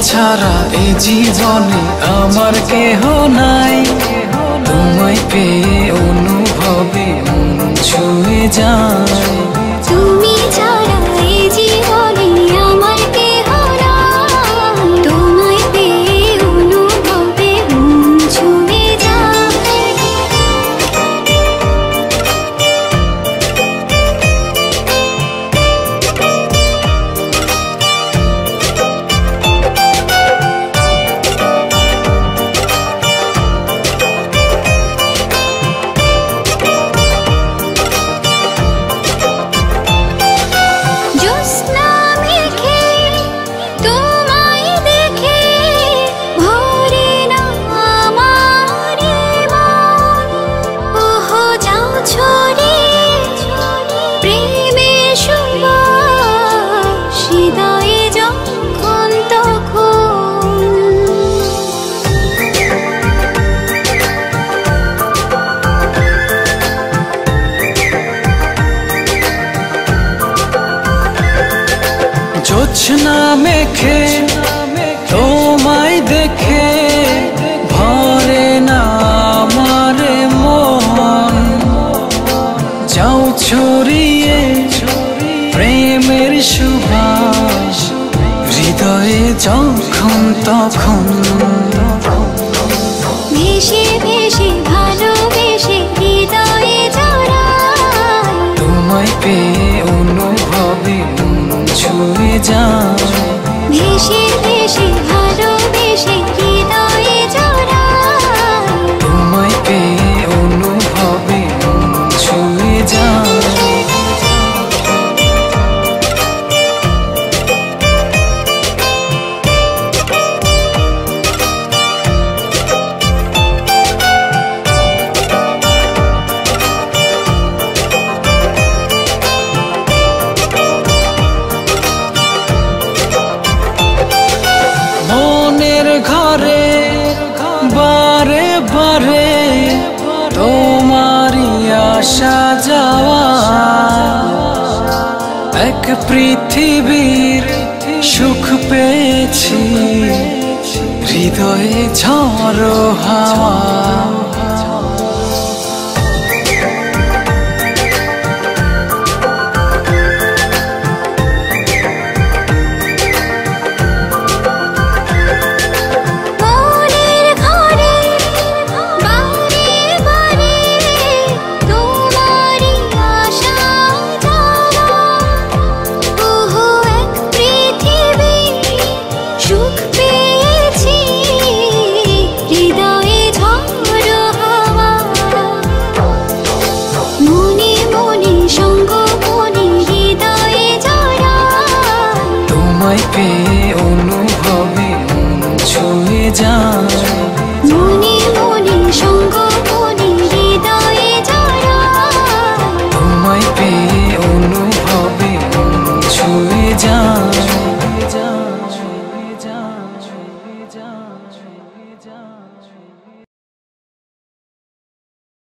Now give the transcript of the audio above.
ছাড়া এই জীবনে আমার কেহ নাই। তোমায় পেয়ে অনুভবে মন ছুঁয়ে যায়। তুমি ছাড়া এই জীবনে আমার কেহ নাই। তোমায় পেয়ে অনুভবে মন ছুঁয়ে যায়। জোছনা মেখে তোমায় দেখে ভরে না আমার মন। যাও ছড়িয়ে প্রেমের সুবাস হৃদয়ে যখন তখন। ভেসে ভেসে ভালোবেসে হৃদয়ে জড়াই। তোমায় পেয়ে অনুভবে মন ছুঁয়ে যায়। ভেসে ভেসে ভালোবেসে হৃদয়ে জড়াই। তোমায় পেয়ে অনুভবে মন ছুঁয়ে যায়। ঘরে বারে বারে তোমারই আসা যাওয়া। এক পৃথিবীর সুখ পেয়েছি হৃদয়ে ঝড়ো হাওয়া। তোমায় পেয়ে অনুভবে মন ছুঁয়ে যায়।